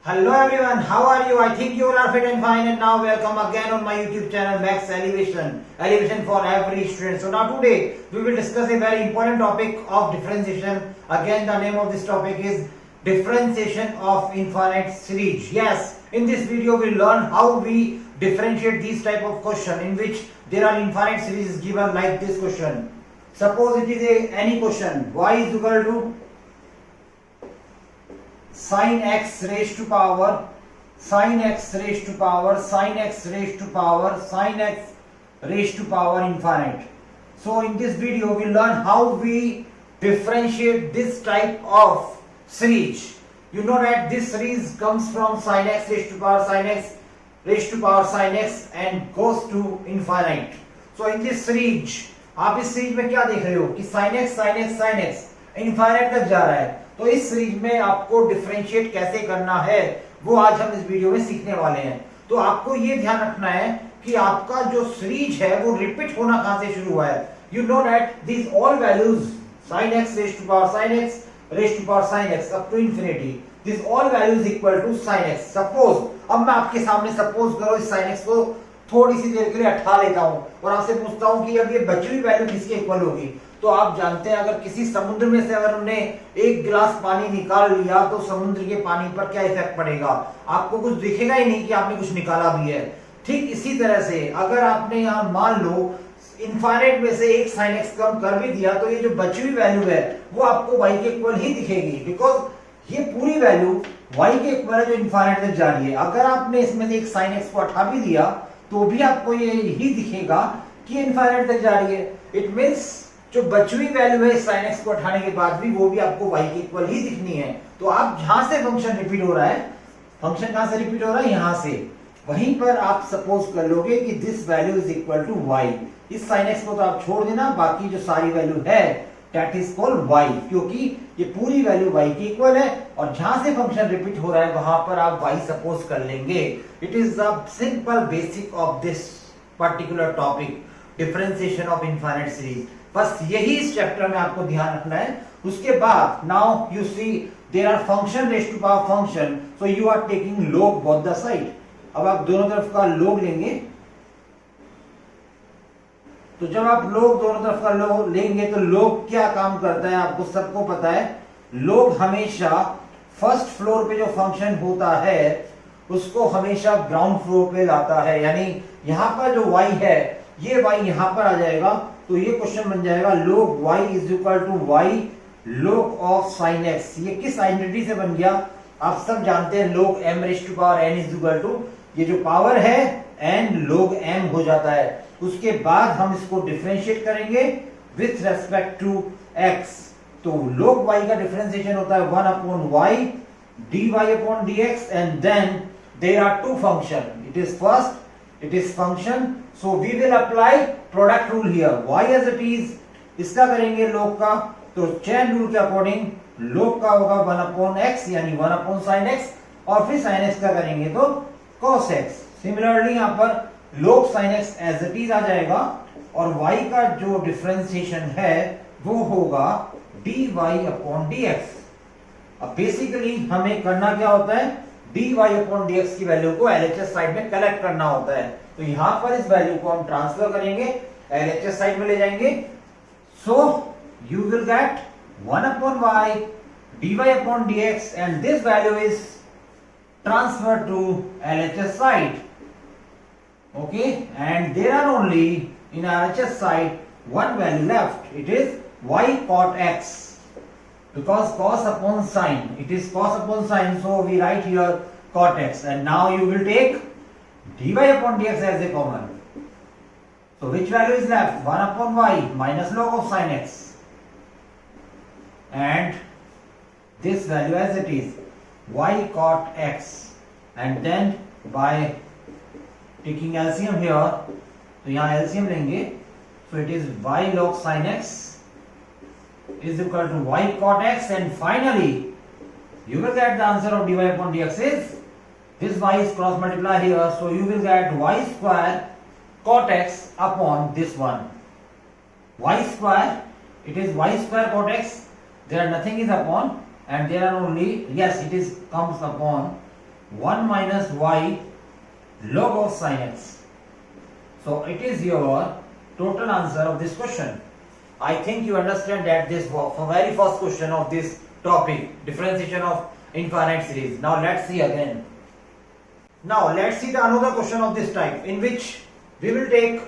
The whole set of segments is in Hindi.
Hello everyone, how are you? I think you all are fit and fine, and now welcome again on my YouTube channel Max Elevation for every student. So now today we will discuss a very important topic of differentiation. Again, the name of this topic is differentiation of infinite series. Yes, in this video we learn how we differentiate these type of question in which there are infinite series given like this question. Suppose it is any question, y is equal to sin x raised to power sin x raised to power sin x raised to power sin x raised to power infinite. So in this video we learn how we differentiate this type of series. You know that this series comes from sin x raised to power sin x raised to power sin x and goes to infinite. So in this series आप इस सीरीज में क्या देख रहे हो कि sin x इनफाइनाइट तक जा रहा है. तो इस सीरीज में आपको डिफरेंशिएट कैसे करना है वो आज हम इस वीडियो में सीखने वाले हैं. तो आपको ये ध्यान रखना है कि आपका जो सीरीज है वो रिपीट होना कहां से शुरू हुआ है. You know that this all values sin x raised to power sin x raised to power sin x up to infinity, this all values equal to sin x. Suppose अब मैं आपके सामने सपोज करो इस sin x को थोड़ी सी देर के लिए हटा लेता हूं और आपसे पूछता हूं कि अब ये बची हुई वैल्यू किसके इक्वल होगी. तो आप जानते हैं अगर किसी समुद्र में से अगर हमने एक गिलास पानी निकाल लिया तो समुद्र के पानी पर क्या इफेक्ट पड़ेगा. आपको कुछ दिखेगा ही नहीं कि आपने कुछ निकाला भी है. ठीक इसी तरह से अगर आपने यहाँ मान लो इनफाइनाइट में से एक sin x कम कर भी दिया तो ये जो बची हुई वैल्यू है वो आपको y के इक्वल ही दिखेगी, बिकॉज ये पूरी वैल्यू y के इक्वल है जो इनफाइनाइट तक जा रही है. अगर आपने इसमें से एक sin x को हटा भी दिया तो भी आपको ये ही दिखेगा कि इनफाइनाइट तक जा रही है. इट मींस जो बची हुई वैल्यू है sin x को हटाने के बाद भी वो भी आपको y के इक्वल ही दिखनी है. तो आप जहां से फंक्शन रिपीट हो रहा है, फंक्शन कहां से रिपीट हो रहा है, यहां से, वहीं पर आप सपोज कर लोगे कि this value is equal to y. इस sin x को तो आप छोड़ देना, बाकी जो सारी वैल्यू है दैट इज कॉल्ड y, क्योंकि ये पूरी वैल्यू y की इक्वल है और जहां से फंक्शन रिपीट हो रहा है वहां पर आप y सपोज कर लेंगे. It is the simple basic of this particular topic, differentiation of infinite series. बस यही इस चैप्टर में आपको ध्यान रखना है. उसके बाद now you see there are function raised to power function, so you are taking log both the side. अब आप दोनों तरफ का log लेंगे. तो जब आप log दोनों तरफ का log लेंगे तो log क्या काम करता है आपको सबको पता है. log हमेशा फर्स्ट फ्लोर पे जो फंक्शन होता है उसको हमेशा ग्राउंड फ्लोर पे लाता है. यानी यहां पर जो y है ये y यहां पर आ जाएगा. तो ये क्वेश्चन बन जाएगा log y is equal to y log of sin x. ये किस आइडेंटिटी से बन गया आप सब जानते हैं, log m raised to power n is equal to ये जो पावर है n log m हो जाता है. उसके बाद हम इसको डिफरेंशिएट करेंगे विथ रेस्पेक्ट टू x. तो log y का डिफरेंशिएशन होता है 1 upon y dy upon dx and then there are two function. It is first it is function, so we will apply product rule here. y as it is इसका करेंगे log का, तो चेन रूल के अकॉर्डिंग log का होगा 1 अपॉन x यानी 1 अपॉन sin x और फिर sin x का करेंगे तो cos x. सिमिलरली यहाँ पर log sin x as it is आ जाएगा और y का जो डिफरेंशिएशन है वो होगा dy अपॉन dx. अब बेसिकली हमें करना क्या होता है, dy अपॉन dx की वैल्यू को LHS साइड में कलेक्ट करना होता है. तो यहां पर इस वैल्यू को हम ट्रांसफर करेंगे, LHS साइड में ले जाएंगे. So you will get 1 upon y dy upon dx and this value is transfer to LHS side. Okay, and there are only in LHS side one value left. It is y cot x. Because cos upon sin, it is cos upon sin, so we write here cot x. And now you will take dy upon dx as a common. So which value is left? 1 upon y minus log of sin x. And this value as it is y cot x. And then by taking LCM here, तो यहाँ LCM लेंगे, so it is y log sin x is equal to y cot x, and finally you will get the answer of dy upon dx is this y is cross multiply here, so you will get y square cot x upon this one. Y square, it is y square cot x, there nothing is upon and there are only, yes, it is comes upon 1 minus y log of sin x. So it is your total answer of this question. I think you understand that this was the very first question of this topic, differentiation of infinite series. Now let's see again. Now let's see the another question of this type, in which we will take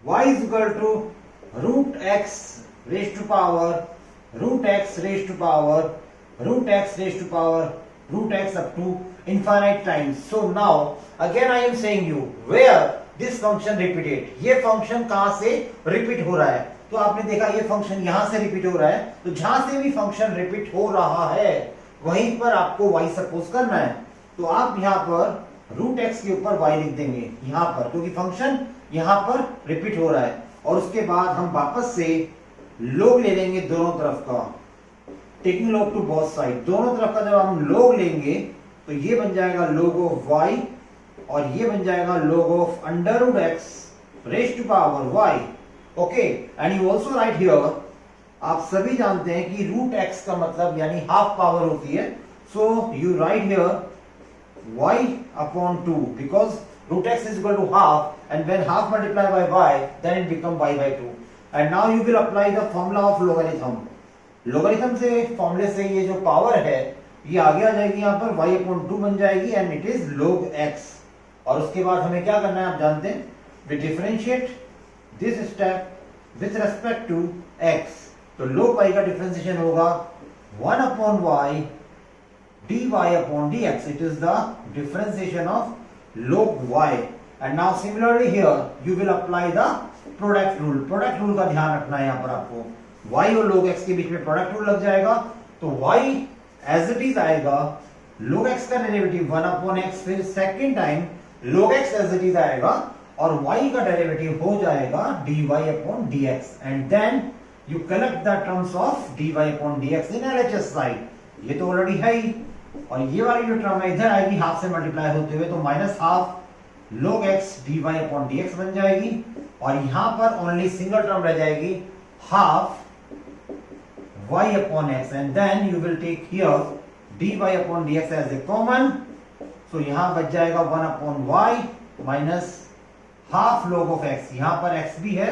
y is equal to root x raised to power root x raised to power root x raised to power root x up to infinite times. So now again I am saying you where this function repeated. ये फंक्शन कहां से रिपीट हो रहा है? तो आपने देखा ये फंक्शन यहां से रिपीट हो रहा है, तो जहां से भी फंक्शन रिपीट हो रहा है वहीं पर आपको y सपोज करना है। तो आप यहां पर रूट x के ऊपर y लिख देंगे यहां पर, क्योंकि फंक्शन यहां पर रिपीट हो रहा है। और उसके बाद हम वापस से लोग ले लेंगे दोनों तरफ का, taking log to both side. दोनों तरफ का जब हम लोग लेंगे तो ये बन जाएगा log ऑफ y और ये बन जाएगा log of under root x raise to power y। Okay, and you also write here, आप सभी जानते हैं कि रूट x का मतलब यानी हाफ पावर होती है। So you right here y upon 2 because root x is equal to half, and when half multiplied by y then it become y by 2. And now you will apply the formula of logarithm. Logarithm से फॉर्मूले से ये जो पावर है ये आगे आ जाएगी, यहाँ पर y upon 2 बन जाएगी and it is log x। और उसके बाद हमें क्या करना है आप जानते हैं, we differentiate this step with respect to x। तो log y का डिफरेंशिएशन होगा 1 upon y dy upon dx. It is the differentiation of log y. And now similarly here you will apply the product rule. Product rule का ध्यान रखना है यहाँ पर आपको, y और log x के बीच में प्रोडक्ट रूल लग जाएगा। तो y एज इट इज आएगा log x का डेरिवेटिव 1 upon x, फिर second time log x as it is आएगा और y का डेरिवेटिव हो जाएगा dy upon dx। And then you collect the terms of dy upon dx in LHS side. ये तो ऑलरेडी है ही, और ये वाली जो टर्म है इधर आएगी हाफ से मल्टीप्लाई होते हुए, तो minus half log x dy upon dx बन जाएगी। और यहां पर ओनली सिंगल टर्म रह जाएगी half y upon x, and then you will take here dy upon dx as a common। so यहां बच जाएगा 1 upon y minus half log of x। यहां पर x भी है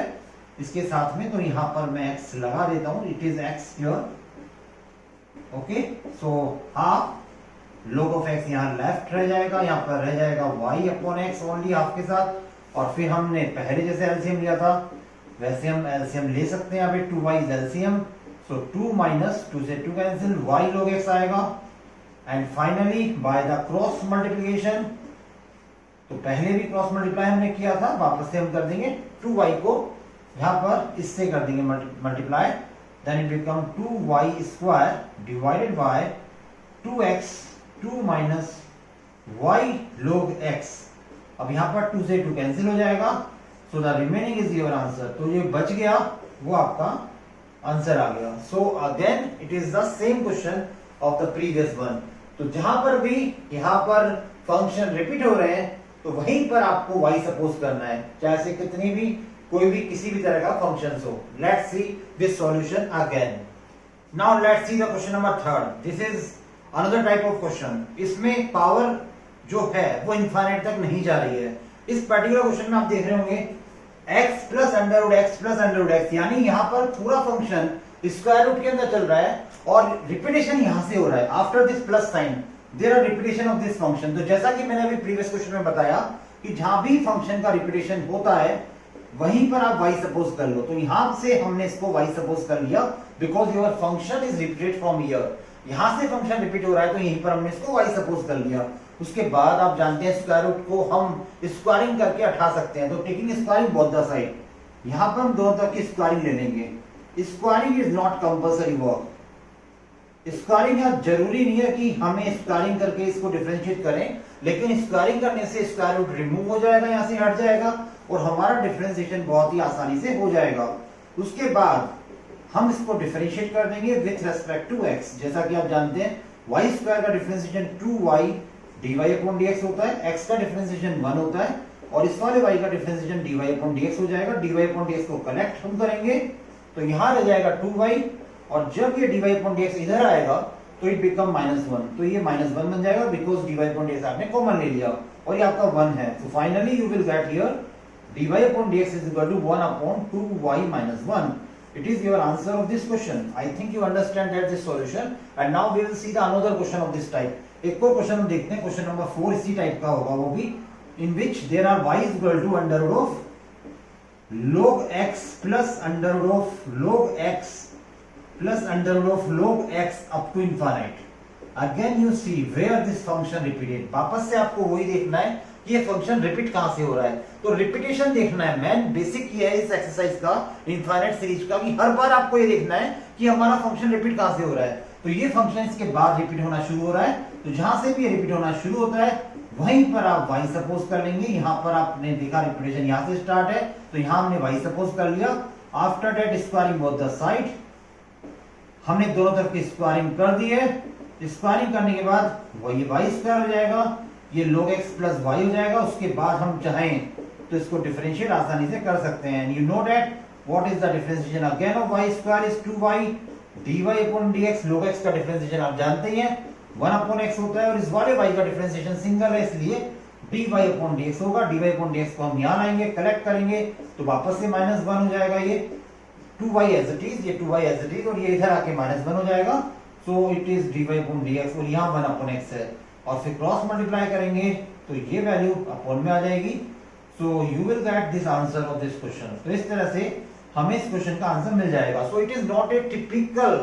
इसके साथ में, तो यहां पर मैं x लगा देता हूं, it is x here। Okay, so half log of x यहाँ लेफ्ट रह जाएगा, यहाँ पर रह जाएगा y upon x only half के साथ। और फिर हमने पहले जैसे एलसीएम लिया था वैसे हम एलसीएम ले सकते हैं यहाँ पे, 2y is LCM. So 2 minus 2 से 2 कैंसिल, y log x आएगा। And finally by the cross multiplication, तो पहले भी क्रॉस मल्टीप्लाई हमने किया था, वापस से हम कर देंगे 2y को यहाँ पर इससे कर देंगे multiply, then it become 2y square divided by 2x 2 minus y log x। अब यहाँ पर 2 से 2 कैंसिल हो जाएगा, so the remaining is your answer. तो ये बच गया वो आपका आंसर आ गया। So again it is the same question of the previous one. तो जहां पर भी यहाँ पर फंक्शन रिपीट हो रहे हैं तो वहीं पर आपको y सपोज करना है, चाहे से कितनी भी कोई भी किसी भी तरह का फंक्शन हो। Let's see this solution again. Now let's see the question number 3। This is another type of question. इसमें पावर जो है वो इनफाइनाइट तक नहीं जा रही है। इस पर्टिकुलर क्वेश्चन में आप देख रहे होंगे x plus under root x plus under root x, यानी यहाँ पर पूरा फंक्शन स्क्वायर रूट के अंदर चल रहा है और रिपीटेशन यहां से हो रहा है। After this plus sign there are repetition of this function. तो जैसा कि मैंने अभी प्रीवियस क्वेश्चन में बताया कि जहां भी फंक्शन का रिपीटेशन होता है वहीं पर आप y सपोज कर लो। तो यहां से हमने इसको y सपोज कर लिया because your function is repeated from here. यहां से फंक्शन रिपीट हो रहा है तो यहीं पर हमने इसको y सपोज कर लिया। उसके बाद आप जानते हैं स्क्वायर रूट को हम स्क्वायरिंग करके हटा सकते हैं। तो taking squaring both the side, यहां पर हम दोनों तरफ की स्क्वायरिंग ले लेंगे। Squaring is not compulsory work. Squaring यहाँ जरूरी नहीं है कि हमें स्क्वायरिंग करके इसको डिफरेंशिएट करें, लेकिन स्क्वायरिंग करने से स्क्वायर रूट रिमूव हो जाएगा, यहाँ से हट जाएगा और हमारा डिफरेंशिएशन बहुत ही आसानी से हो जाएगा। उसके बाद हम इसको डिफरेंशिएट कर देंगे विथ रेस्पेक्ट टू x। जैसा कि आप जानते हैं y स्क्वायर का differentiation 2y dy upon dx होता है, x का डिफरेंशिएशन 1 होता है और इस वाले y का डिफरेंशिएशन dy upon dx हो जाएगा। dy upon dx को कलेक्ट हम करेंगे तो यहां रह जाएगा 2y और जब ये dy upon dx इधर आएगा तो इट बिकम -1, तो ये -1 बन जाएगा बिकॉज dy अपॉन dx आपने कॉमन ले लिया और ये आपका 1 है। तो finally you will get here dy upon dx is equal to 1 upon 2y minus 1. It is your answer of this question. I think you understand that this solution. And now we will see the another question of this type. एक और क्वेश्चन हम देखते हैं, क्वेश्चन नंबर 4 इसी टाइप का होगा वो भी, in which there are y is equal to under root of log x plus under root of log x plus under root of log x up to infinite. Again you see where this function repeated. वापस से आपको वही देखना है कि ये फंक्शन रिपीट कहां से हो रहा है, तो रिपीटेशन देखना है। मैन बेसिक ये है इस एक्सरसाइज का, इनफाइनाइट सीरीज का, कि हर बार आपको ये देखना है कि हमारा फंक्शन रिपीट कहां से हो रहा है। तो ये फंक्शन इसके बाद रिपीट होना शुरू हो रहा है, तो जहां से भी ये रिपीट होना शुरू होता है वहीं पर आप y सपोज कर लेंगे। यहां पर आपने देखा रिपीटेशन यहां से स्टार्ट है, तो यहां हमने y सपोज कर लिया। After that squaring both the side, हमने दोनों तरफ की स्क्वायरिंग कर दी है। स्क्वायरिंग करने के बाद ये y स्क्वायर हो जाएगा, ये log x प्लस y हो जाएगा। उसके बाद हम चाहें तो इसको डिफरेंशिएट आसानी से कर सकते हैं। You know that what is the differentiation again of y square is 2y dy upon dx। log x का डिफरेंशिएशन आप जानते ही हैं 1 अपॉन x होता है, और इस वाले y का डिफरेंशिएशन सिंगल है, इसलिए dy अपॉन dx होगा। dy अपॉन dx को हम यहां लाएंगे, कलेक्ट करेंगे तो वापस से -1 हो जाएगा। ये 2y एज इट इज, ये 2y एज इट इज, और ये इधर आके -1 हो जाएगा। So it is dy upon dx, और यहां 1 अपॉन x है, और फिर क्रॉस मल्टीप्लाई करेंगे तो ये वैल्यू अपॉन में आ जाएगी। सो you will get this answer of this question. तो इस तरह से हमें इस क्वेश्चन का आंसर मिल जाएगा। So it is not a typical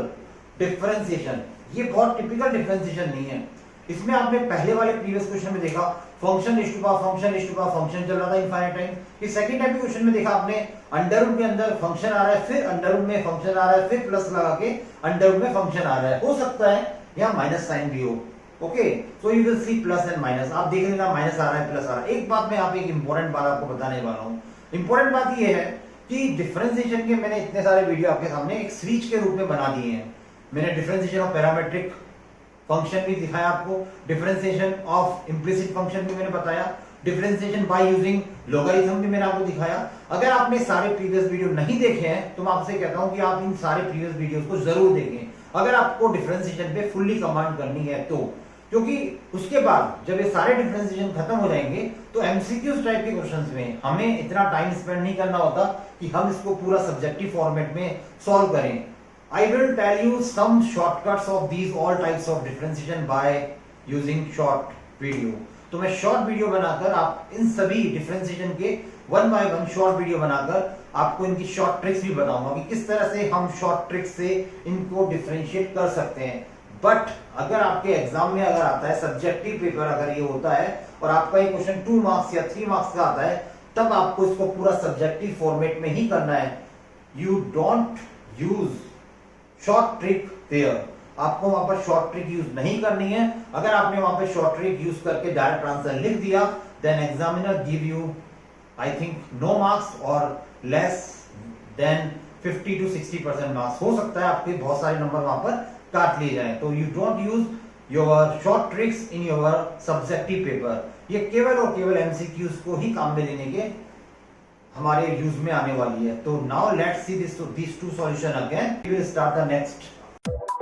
differentiation, ये बहुत टिपिकल डिफरेंशिएशन नहीं है। इसमें आपने पहले वाले प्रीवियस क्वेश्चन में देखा function is to power function चल रहा था इनफाइनाइट टाइम। ये सेकंड टाइप के क्वेश्चन में देखा आपने अंडर रूट के अंदर फंक्शन आ रहा है, फिर अंडर रूट में फंक्शन आ रहा है, फिर प्लस लगा के अंडर रूट में फंक्शन आ रहा है। हो सकता है यहाँ माइनस साइन भी हो। Okay, so you will see plus and minus, आप देख लेना माइनस आ रहा है, प्लस आ रहा है। एक बात मैं यहाँ पे एक इंपॉर्टेंट बात आपको बताने वाला हूँ। इंपॉर्टेंट बात ये है कि डिफरेंशिएशन के मैंने इतने सारे वीडियो आपके सामने एक सीरीज के रूप में बना दिए हैं। मैंने डिफरेंशिएशन ऑफ पैरामेट्रिक फंक्शन भी दिखाया आपको, डिफरेंशिएशन ऑफ इंप्लिसिट फंक्शन भी मैंने बताया, डिफरेंशिएशन बाय यूजिंग लॉगरिथम भी मैंने आपको दिखाया। अगर आपने सारे प्रीवियस वीडियो नहीं देखे हैं तो मैं आपसे कहता हूं कि आप इन सारे प्रीवियस वीडियोस को जरूर देखें, अगर आपको डिफरेंशिएशन पे फुल्ली कमांड करनी है तो। क्योंकि उसके बाद जब ये सारे डिफरेंशिएशन खत्म हो जाएंगे तो एमसीक्यूज टाइप के क्वेश्चंस में हमें इतना टाइम स्पेंड नहीं करना होता कि हम इसको पूरा सब्जेक्टिव फॉर्मेट में सॉल्व करें। I will tell you some shortcuts of these all types of differentiation by using short video. तो मैं शॉर्ट वीडियो बनाकर आप इन सभी डिफरेंशिएशन के 1 by 1 शॉर्ट वीडियो बनाकर आपको इनकी शॉर्ट ट्रिक्स भी बताऊंगा कि किस तरह से हम शॉर्ट ट्रिक्स से इनको डिफरेंशिएट कर सकते हैं। बट अगर आपके एग्जाम में अगर आता है सब्जेक्टिव पेपर, अगर ये होता है और आपका ये क्वेश्चन 2 मार्क्स या 3 मार्क्स का आता है, तब आपको इसको पूरा सब्जेक्टिव फॉर्मेट में ही करना है। You don't use short trick there, आपको वहां पर शॉर्ट ट्रिक यूज नहीं करनी है। अगर आपने वहां पे शॉर्ट ट्रिक यूज करके डायरेक्ट आंसर लिख दिया then examiner give you I think no marks और लेस देन 50 to 60% मार्क्स। हो सकता है आपके बहुत सारे नंबर वहां पर काट लिए जाएं। तो you don't use your short tricks in your subjective paper. ये केवल और केवल एमसीक्यूज को ही काम में लेने के हमारे यूज में आने वाली है। तो now let's see this two solution again. We will start the next.